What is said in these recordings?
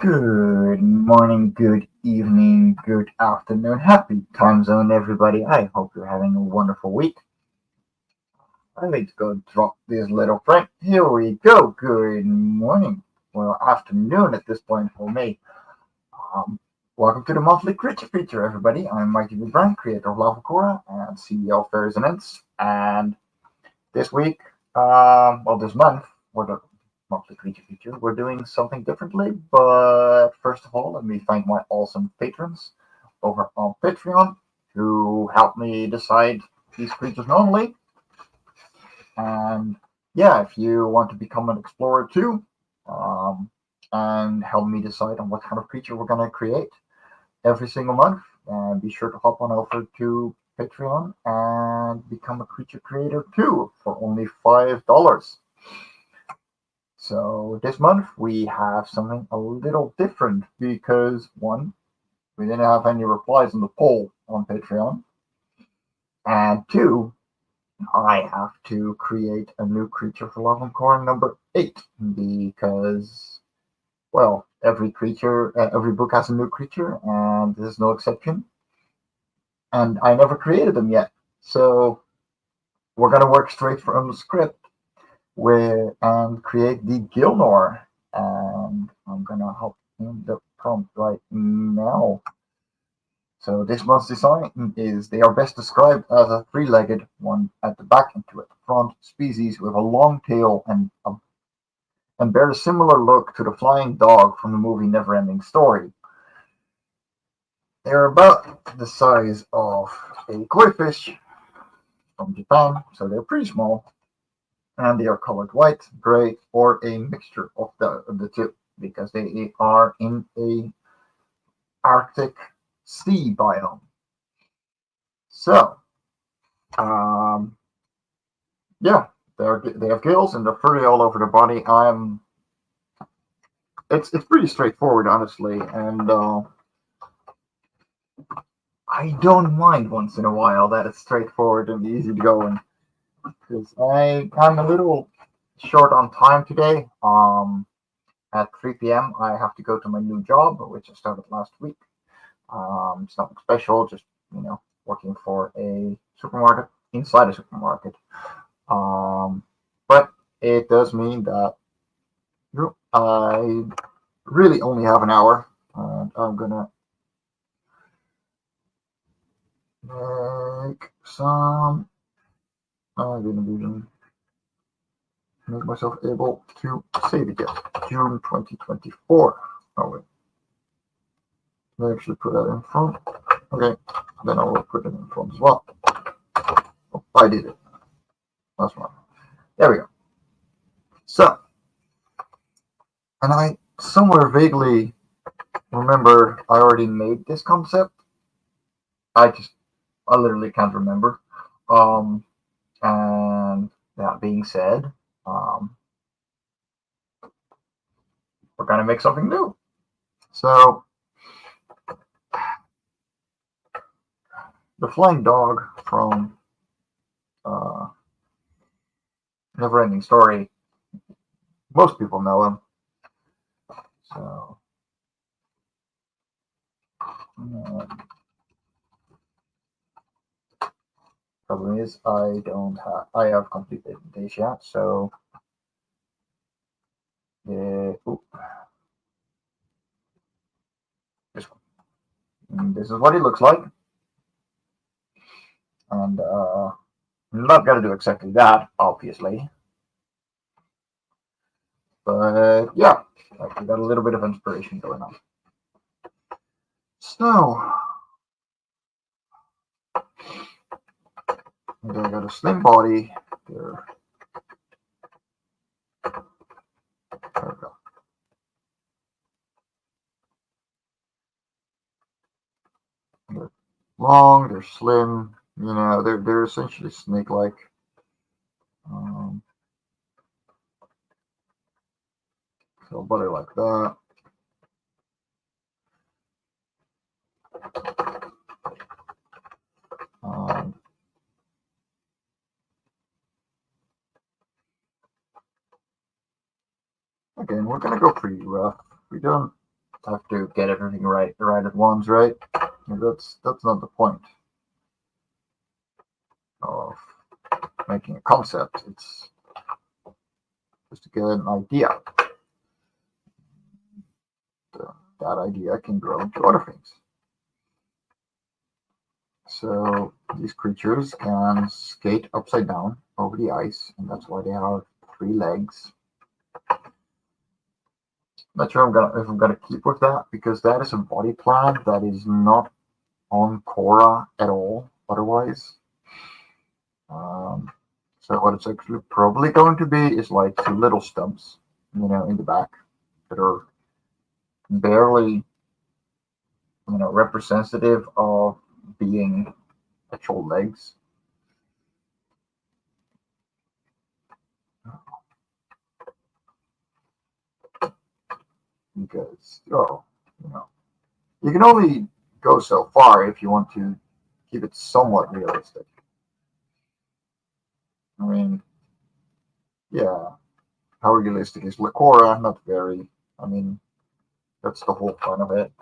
Good morning, good evening, good afternoon. Happy time zone, everybody. I hope you're having a wonderful week. I need to go drop this little friend. Here we go. Good morning. Well, afternoon at this point for me. Um, Welcome to the monthly Creature Feature, everybody. I'm Mikey B. Brand, creator of Lavacora and CEO of Fairies and Ents. And this week, this month, for the monthly creature feature, we're doing something differently. But first of all, let me thank my awesome patrons over on Patreon who help me decide these creatures normally. And yeah, if you want to become an explorer too, um, and help me decide on what kind of creature we're going to create every single month, be sure to hop on over to Patreon and become a creature creator too for only $5. So this month we have something a little different because one, we didn't have any replies on the poll on Patreon, and two, I have to create a new creature for Love Core number 8 because, well, every book has a new creature, and this is no exception. And I never created them yet, so we're gonna work straight from the script and create the Gilnor. And I'm gonna hop in the prompt right now. So this month's design is they are best described as a three-legged one at the back and two at the front species with a long tail and bear a similar look to the flying dog from the movie Neverending Story. They're about the size of a koi fish from Japan, so they're pretty small, and they are colored white, gray, or a mixture of the two because they are in a Arctic sea biome. So, um, yeah, they have gills and they're furry all over their body. It's pretty straightforward, honestly, and I don't mind once in a while that it's straightforward and easy to go in because I'm a little short on time today. At 3 p.m. I have to go to my new job, which I started last week. It's nothing special, just working for a supermarket inside a supermarket. But it does mean that I really only have an hour, and I'm gonna make some. I'm gonna make myself able to save it yet. June 2024. Oh wait, I actually put that in front. Okay, then I will put it in front as well. Oh, I did it. That's right. There we go. So, and I somewhere vaguely remember I already made this concept. I literally can't remember. Um, and that being said, um, we're gonna make something new. So the flying dog from uh, Neverending Story, most people know him. So uh, problem is I have completed this yet. So oop, this one. And this is what it looks like, and I'm not gonna do exactly that, obviously. But yeah, we got a little bit of inspiration going on. So they got a slim body. They're, there we go. They're long. They're slim. They're essentially snake-like. Um, so a body like that. Um, Again, we're gonna go pretty rough. We don't have to get everything right at once, right? That's not the point of making a concept. It's just to get an idea. That idea can grow into other things. So these creatures can skate upside down over the ice, and that's why they have 3 legs. Not sure if I'm gonna keep with that, because that is a body plan that is not on Korra at all otherwise. So what it's actually probably going to be is like 2 little stumps, in the back that are barely, representative of being actual legs. Because, you can only go so far if you want to keep it somewhat realistic. I mean, yeah, how realistic is Korra? Not very. I mean, that's the whole fun of it.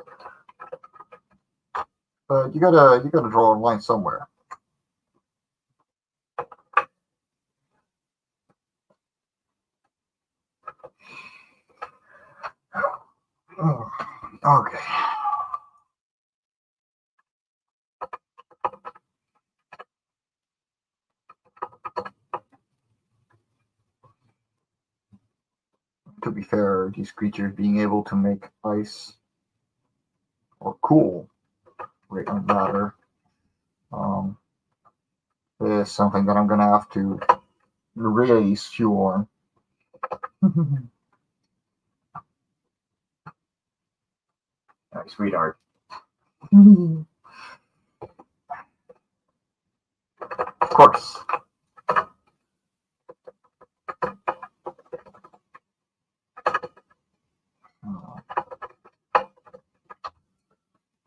But you gotta draw a line somewhere. Okay. To be fair, these creatures being able to make ice or cool right on matter is something that I'm gonna have to really stew on. Right, sweetheart. Of course.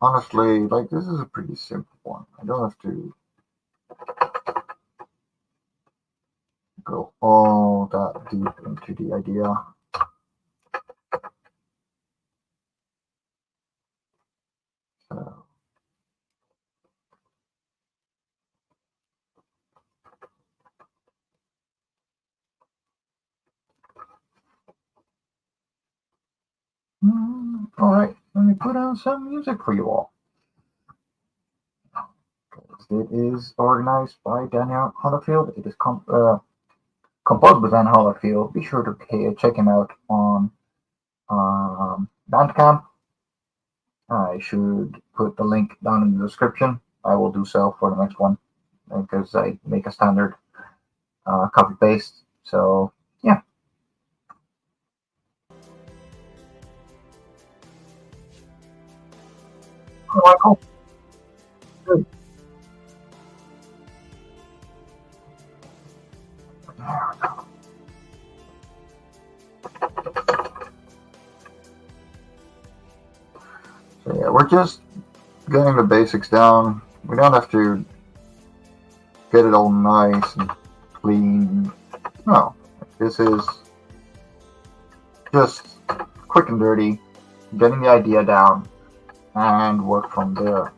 Honestly, like, this is a pretty simple one. I don't have to go all that deep into the idea. So, all right, let me put on some music for you all. It is organized by Daniel Hollerfield. It is composed by Dan Hollerfield. Be sure to check him out on Bandcamp. I should put the link down in the description. I will do so for the next one because I make a standard copy paste. So yeah. Oh, cool. Good. So yeah, we're just getting the basics down. We don't have to get it all nice and clean. No, this is just quick and dirty, getting the idea down, and work from there.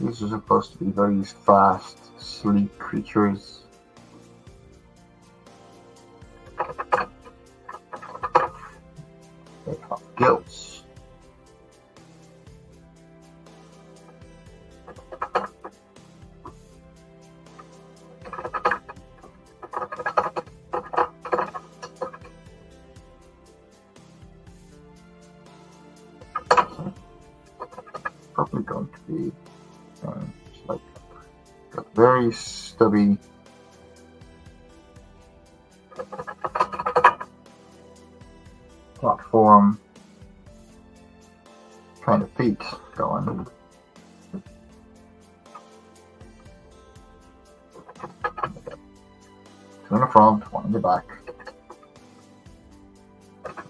These are supposed to be very fast, sleek creatures. They have gills. Probably going to be like a very stubby platform kind of feet going. Two in the front, one in the back.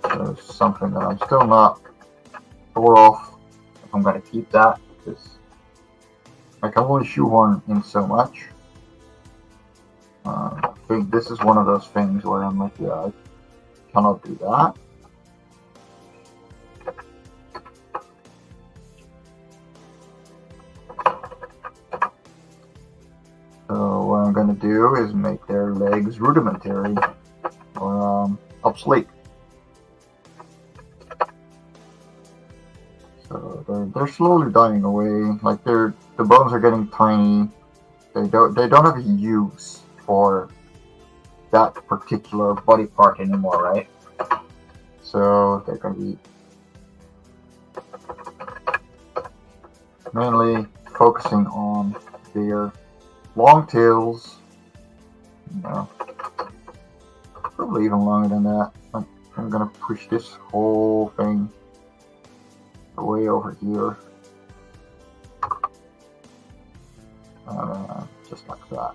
There's something that I'm still not sure of if I'm going to keep that, because I can only shoehorn in so much. I think this is one of those things where I'm like, yeah, I cannot do that. So what I'm going to do is make their legs rudimentary or obsolete. So they're slowly dying away. Like the bones are getting tiny. They don't have a use for that particular body part anymore, right? So they're going to be mainly focusing on their long tails, you know, probably even longer than that. I'm gonna push this whole thing way over here, just like that.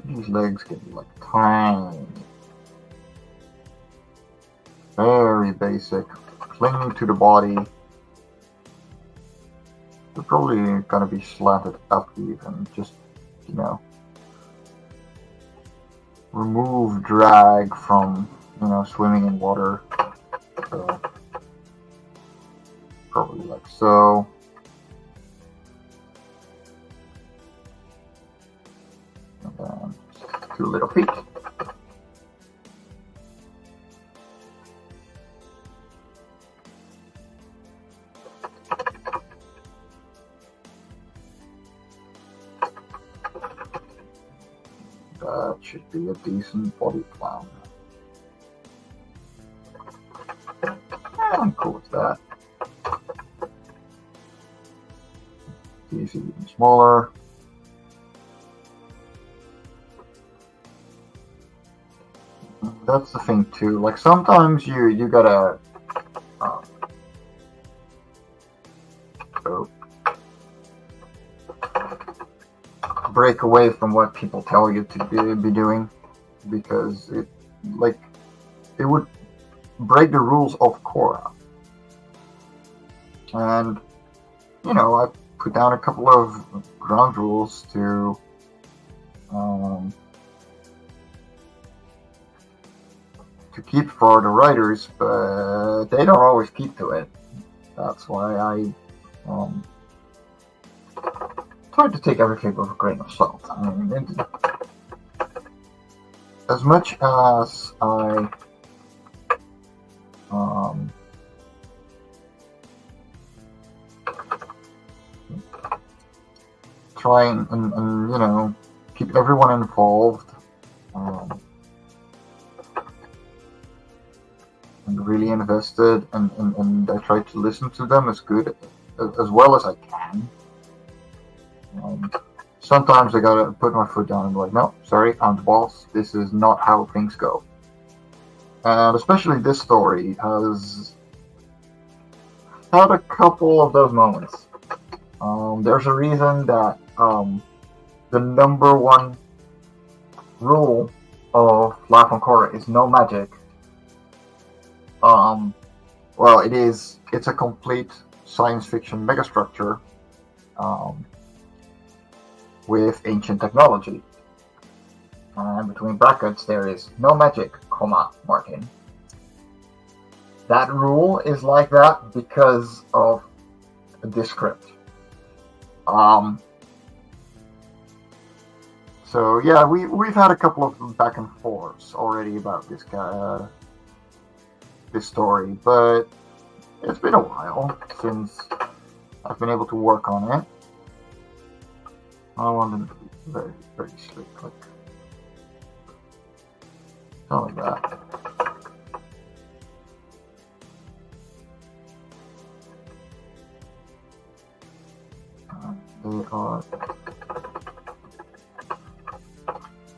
These legs get like tiny, very basic, clinging to the body. They're probably gonna be slanted up even, just, you know, remove drag from, you know, swimming in water. So probably like so. And then 2 little feet. That should be a decent body plan. I'm cool with that. These are even smaller. That's the thing too. Like sometimes you gotta break away from what people tell you to be doing, because it would break the rules of Korra. And you know, I put down a couple of ground rules to keep for the writers, but they don't always keep to it. That's why I try to take everything with a grain of salt. I mean, as much as I try and you know, keep everyone involved and really invested, and I try to listen to them as well as I can. Sometimes I gotta put my foot down and be like, no, sorry, I'm the boss. This is not how things go. And especially this story has had a couple of those moments. There's a reason that the number one rule of Life on Korra is no magic. Well, it's a complete science fiction megastructure with ancient technology. And between brackets, there is no magic, comma, Martin. That rule is like that because of this script. So yeah, we've had a couple of back and forths already about this guy, this story, but it's been a while since I've been able to work on it. I want them to be very, very slick, like something like that.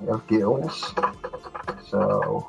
They have gills, so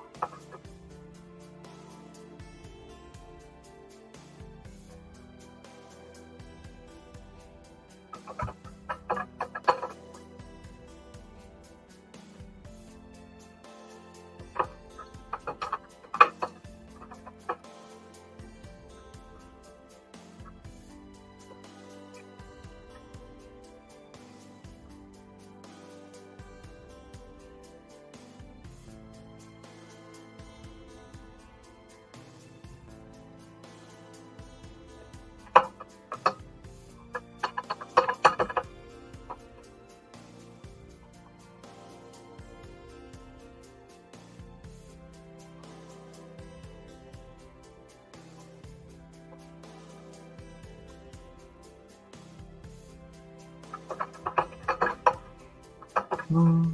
There's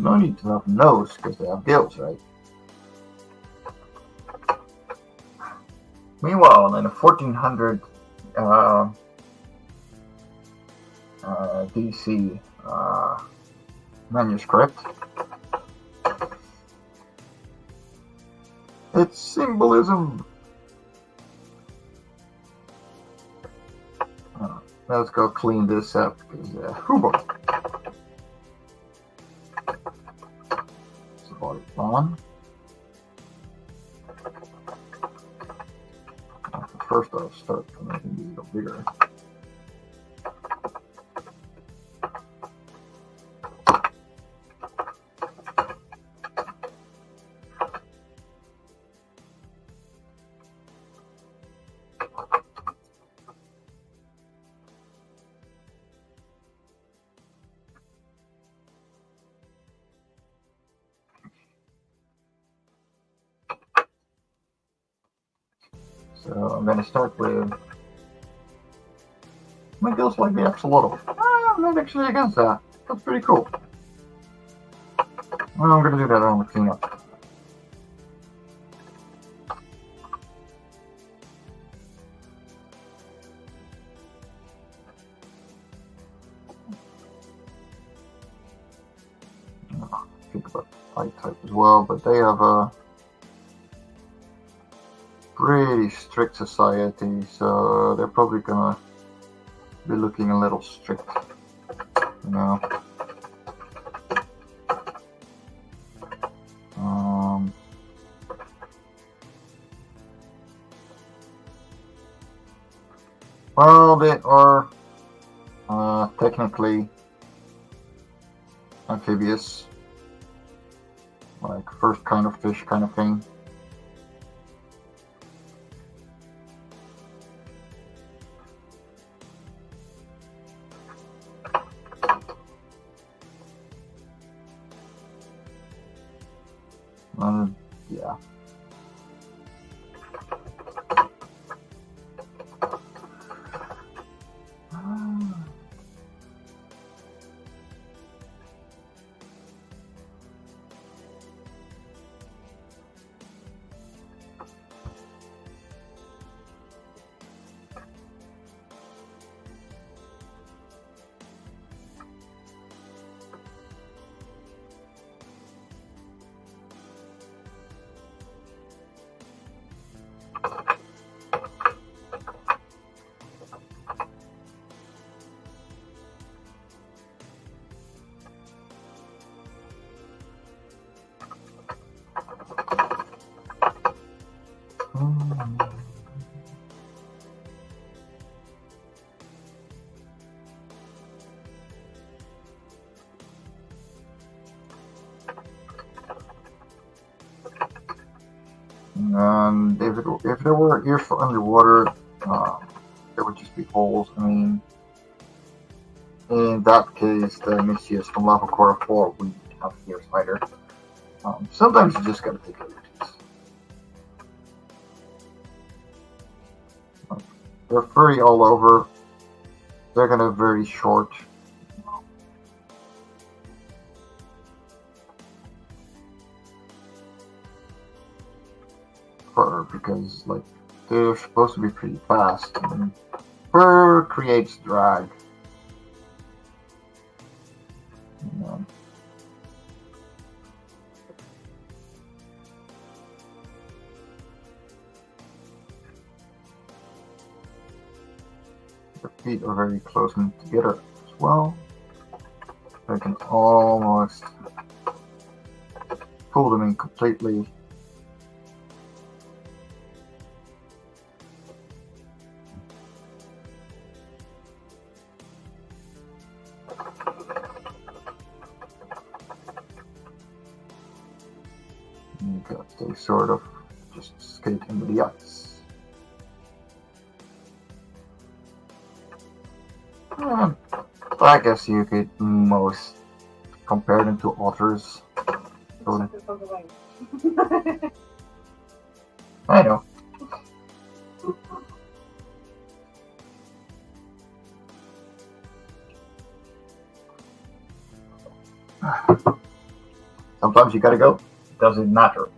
no need to have nose because they have gills, right? Meanwhile, in a 1400 DC manuscript, its symbolism. Let's go clean this up because it's about on. First, I'll start making these a little bigger. So I'm going to start with my gills like the axolotl. I'm not actually against that. That's pretty cool. Well, I'm going to do that on the cleanup. Think about eye type as well, but they have a pretty strict society, so they're probably gonna be looking a little strict, you know. Well, they are technically amphibious, like first kind of fish kind of thing. Yeah. And if there were ears for underwater, there would just be holes. I mean, in that case, the Mischievous from Lava Core 4 wouldn't have ears either. Sometimes you just gotta take liberties. They're furry all over. They're gonna be very short. Fur, because like they're supposed to be pretty fast. And fur creates drag. The feet are very close together as well. I can almost pull them in completely. because they sort of just skate into the ice. I guess you could most compare them to otters. I know. Sometimes you gotta go. It doesn't matter.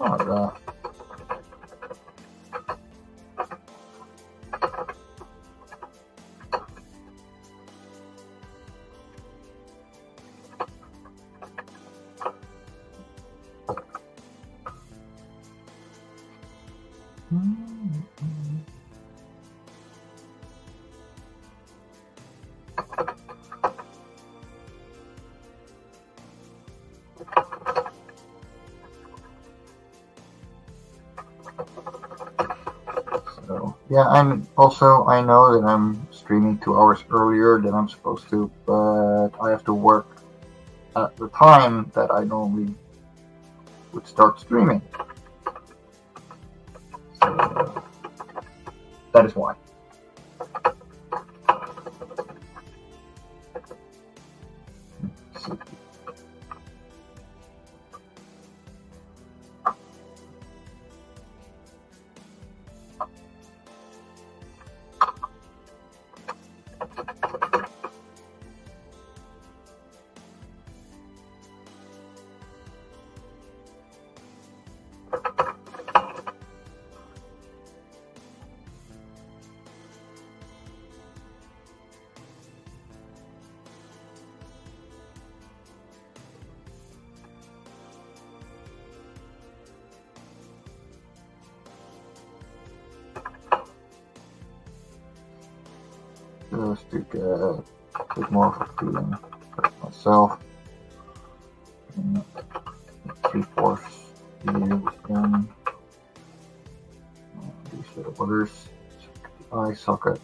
Oh, So, yeah, and also I know that I'm streaming 2 hours earlier than I'm supposed to, but I have to work at the time that I normally would start streaming. So, that is why. Just to get a bit more of a feeling for myself. 3/4 again. These little butters. The eye socket.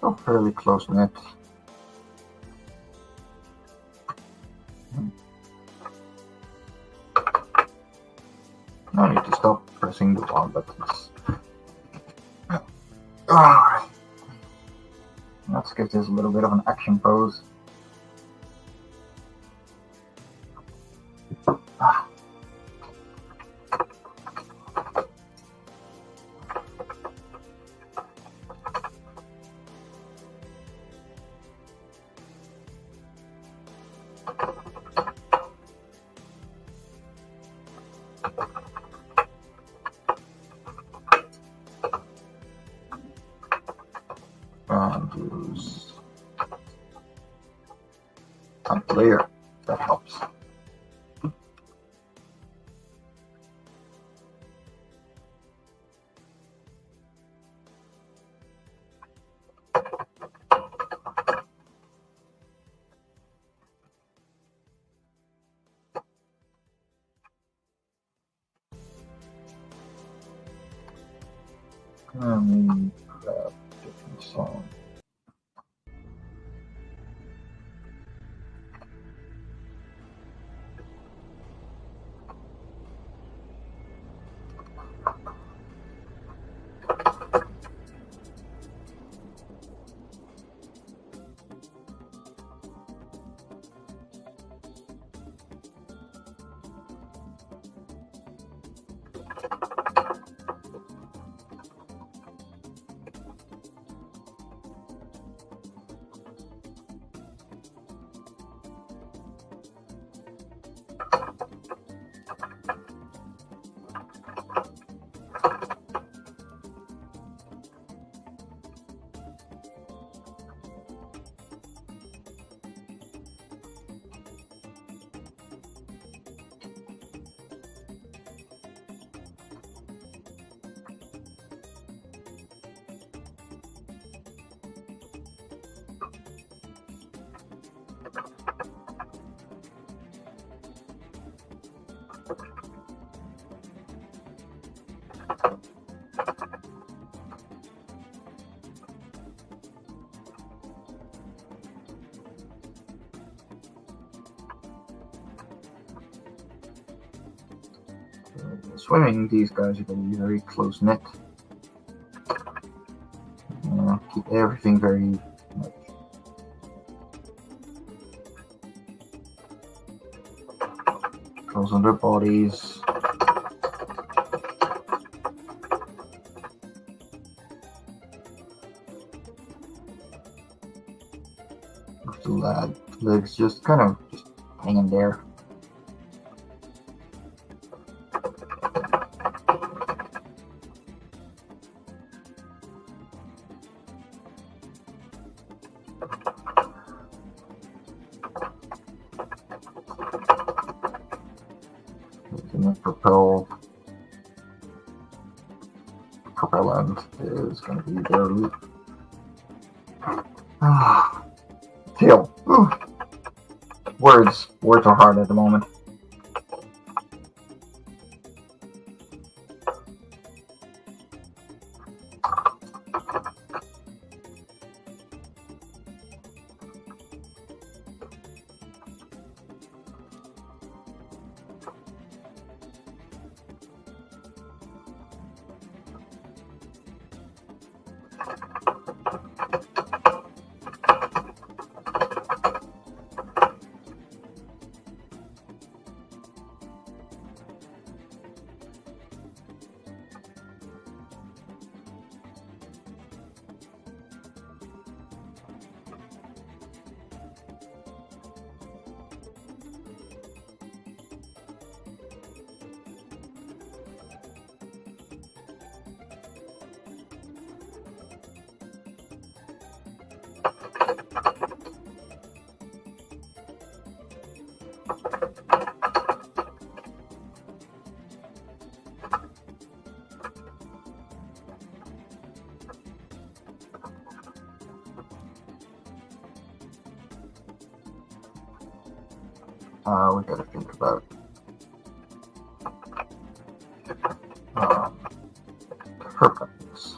Oh, fairly close net. No need to stop pressing the wrong buttons. Alright. Let's give this a little bit of an action pose. And use unclear. That helps. Let me grab a different song. Swimming, these guys are going to be very close knit. Keep everything very much close on their bodies. With the legs just kind of hanging there. Propellant is going to be very tail. Ooh. Words are hard at the moment. We gotta think about purpose.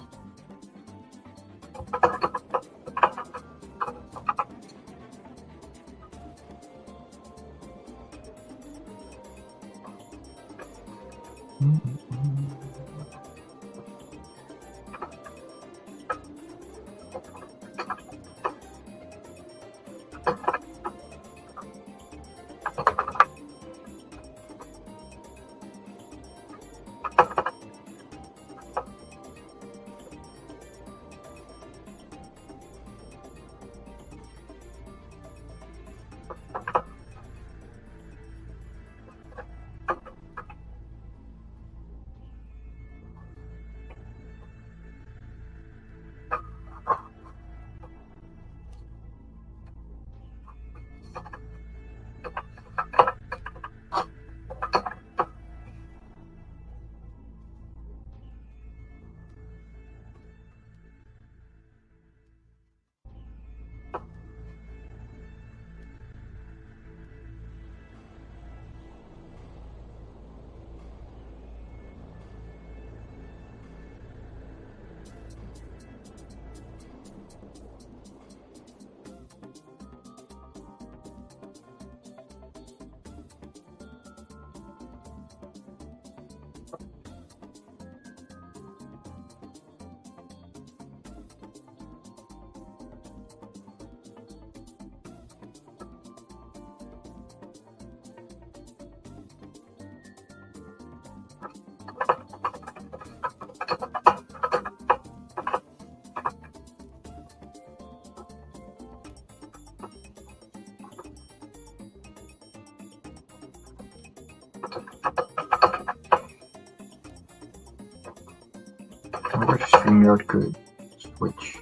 wish StreamYard could switch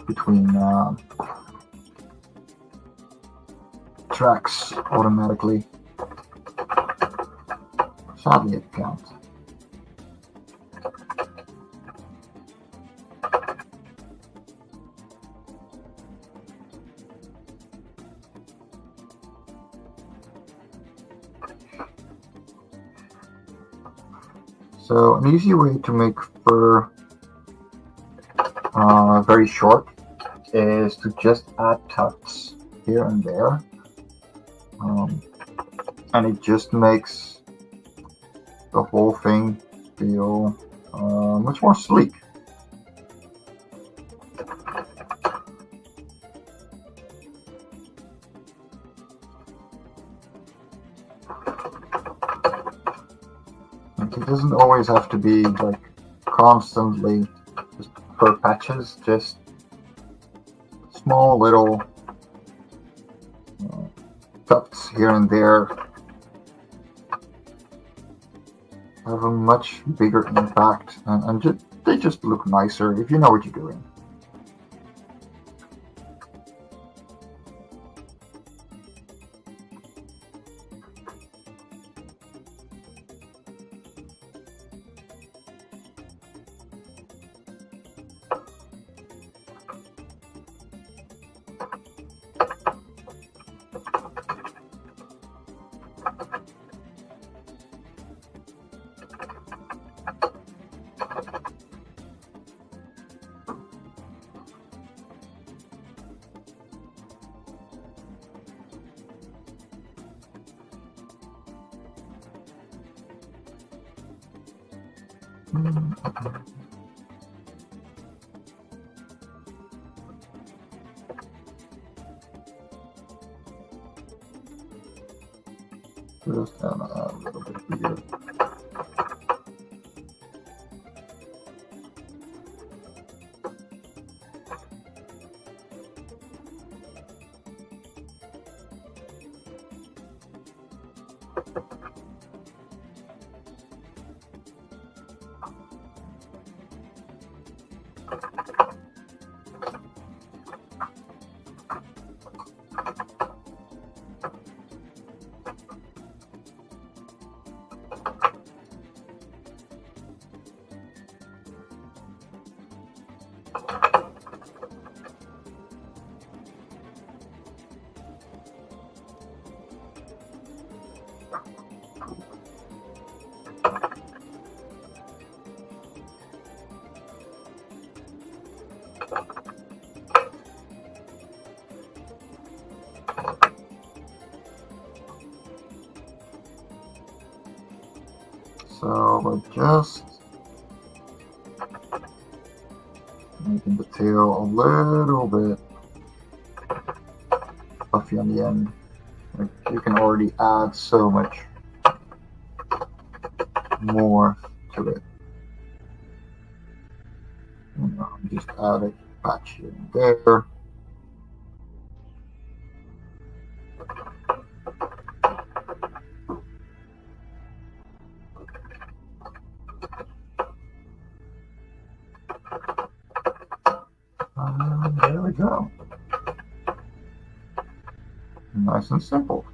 between tracks automatically. Sadly, it can't. So an easy way to make fur very short is to just add tufts here and there, and it just makes the whole thing feel much more sleek. It doesn't always have to be like constantly just fur patches, just small little tufts here and there have a much bigger impact, and they just look nicer if you know what you're doing. Just add a little bit here. So we're just making the tail a little bit puffy on the end. Like you can already add so much more to it. Just add a patch here and there. There we go. Nice and simple.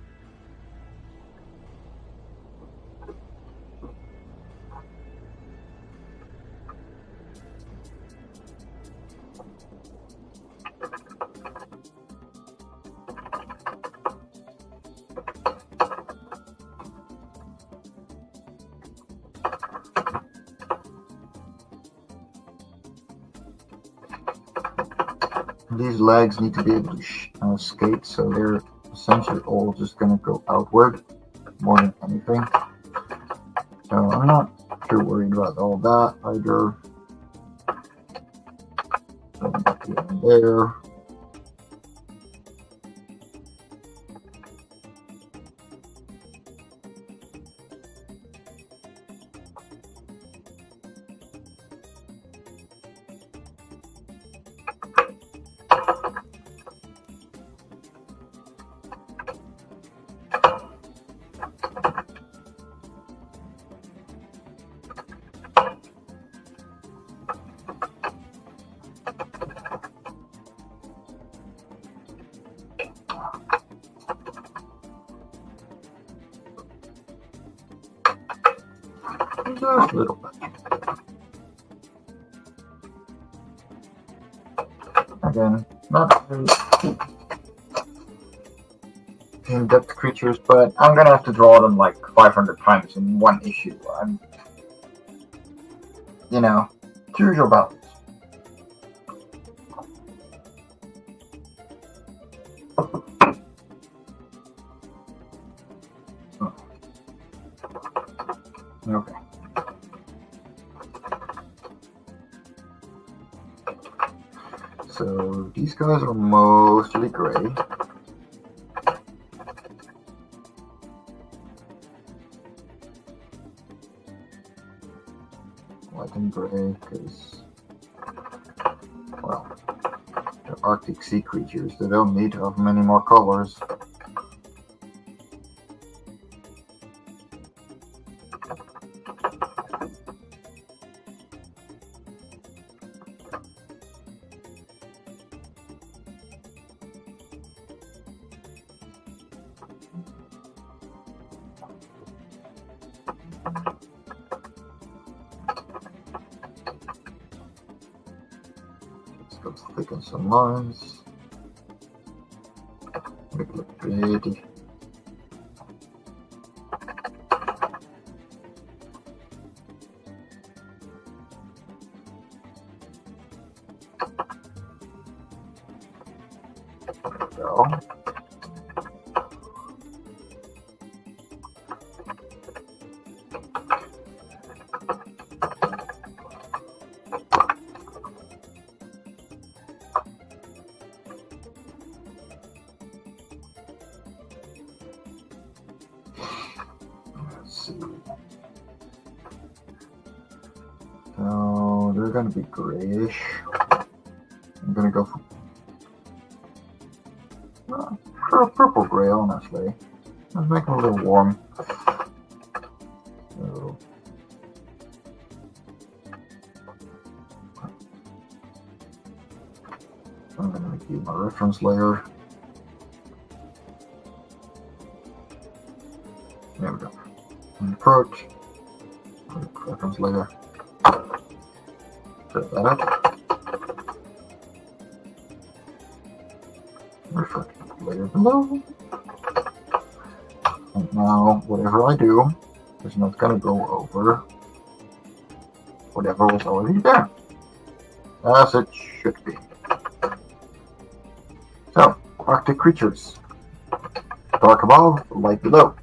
These legs need to be able to skate, so they're essentially all just going to go outward more than anything. So I'm not too worried about all that either. There. Just a little bit. Again, not very in-depth creatures, but I'm gonna have to draw them like 500 times in one issue. Choose your battles. Okay. So these guys are mostly gray. White and gray, because, well, they're Arctic sea creatures. They don't need to have many more colors. Let's thicken some lines. Make it look pretty. There we go. Let's see. So they're gonna be grayish. I'm gonna go for a purple gray, honestly. Let's make them a little warm. So, I'm gonna make you my reference layer. There we go. And approach. Reference layer. Set that up. Reference layer below. And now, whatever I do is not going to go over whatever was already there. As it should be. So, Arctic creatures. Dark above, light below.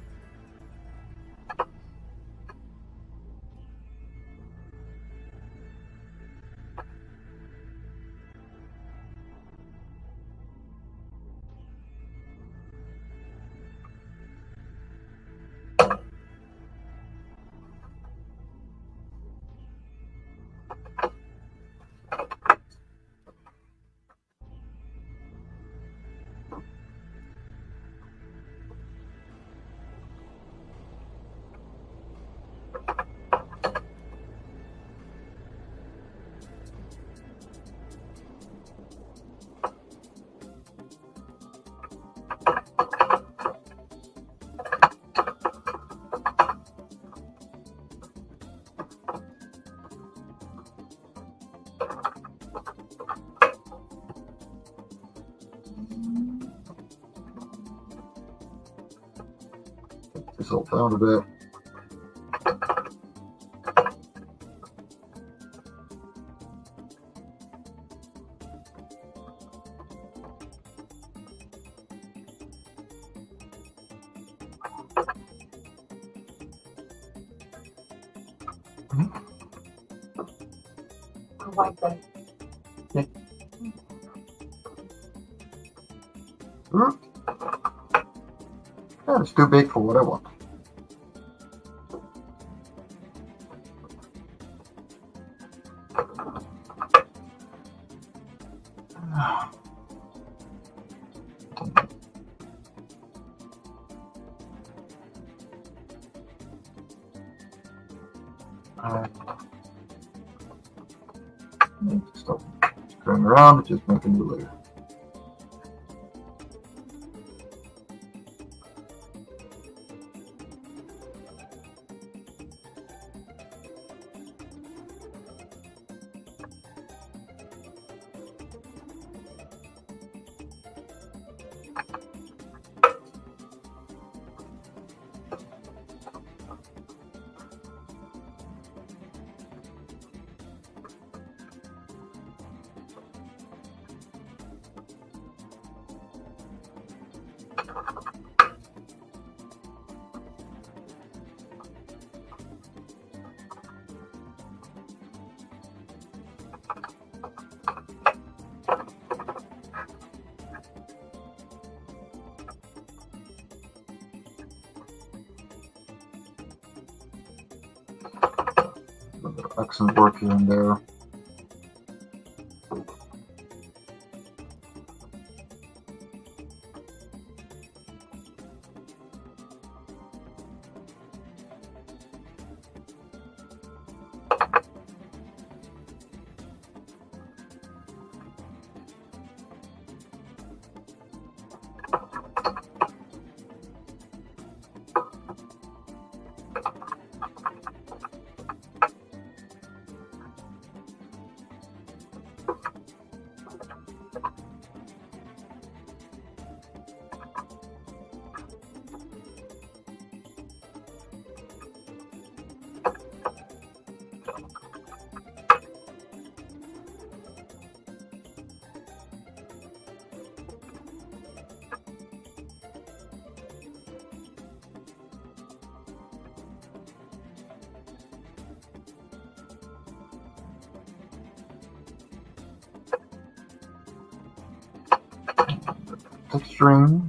This all down a bit. White bag. Yeah. Yeah, it's too big for what I want. Stop screwing around, just making the layer. Excellent work here and there. Texturing.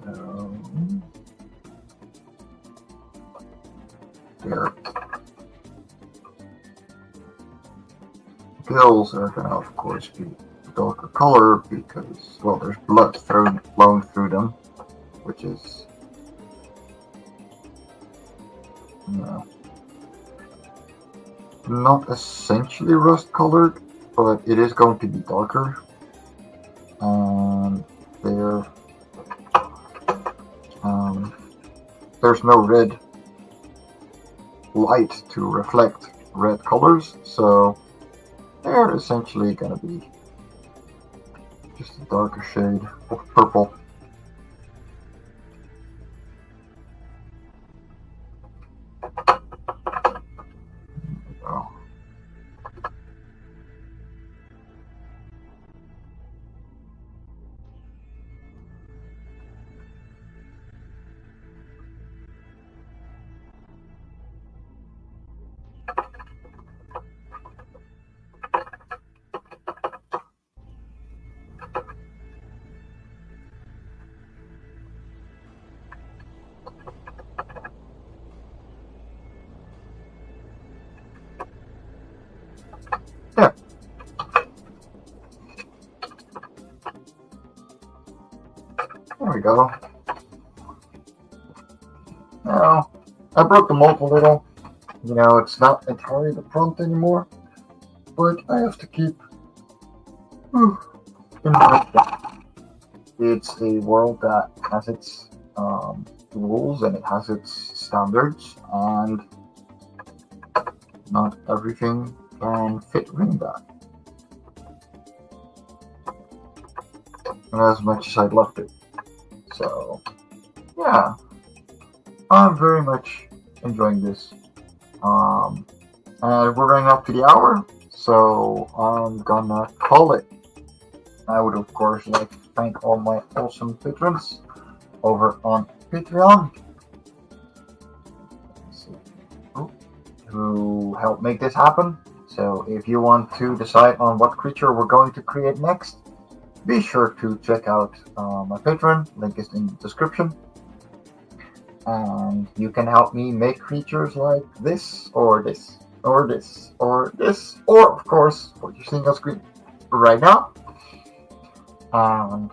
So their gills are gonna, of course, be darker color because, well, there's blood flowing through them, which is, you know, not essentially rust colored, but it is going to be darker. And there's no red light to reflect red colors, so they're essentially going to be just a darker shade of purple. Yeah. There we go. Now, I broke the mold a little. You know, it's not entirely the front anymore, but I have to keep in mind that it's a world that has its rules and it has its standards, and not everything can fit within that. And as much as I'd love to. So, yeah, I'm very much enjoying this. And we're running up to the hour, so I'm gonna call it. I would, of course, like to thank all my awesome patrons over on Patreon who helped make this happen. So if you want to decide on what creature we're going to create next, be sure to check out my Patreon. Link is in the description. And you can help me make creatures like this, or this, or this, or this, or, of course, what you're seeing on screen right now. And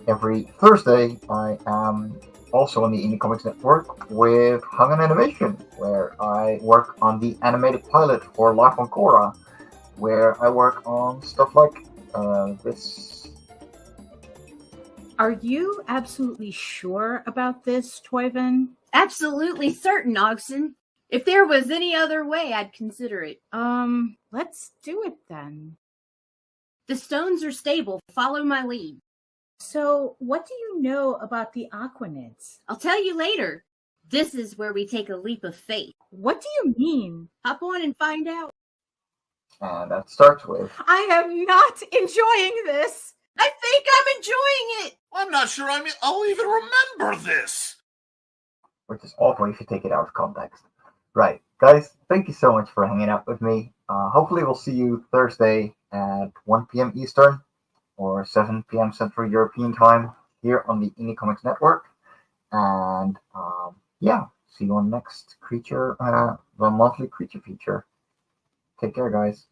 every Thursday, I am also on the Indie Comics Network with Hung on Animation, where I work on the animated pilot for Life on Korra, where I work on stuff like this. Are you absolutely sure about this, Toyvin? Absolutely certain, Ogson. If there was any other way, I'd consider it. Let's do it then. The stones are stable. Follow my lead. So, what do you know about the Aquanids? I'll tell you later. This is where we take a leap of faith. What do you mean? Hop on and find out. And that starts with... I am not enjoying this. I think I'm enjoying it. I'm not sure I'll even remember this. Which is awful if you take it out of context. Right, guys, thank you so much for hanging out with me. Hopefully we'll see you Thursday at 1 p.m. Eastern or 7 p.m. Central European Time here on the Indie Comics Network. And yeah, see you on next creature, the monthly creature feature. Take care, guys.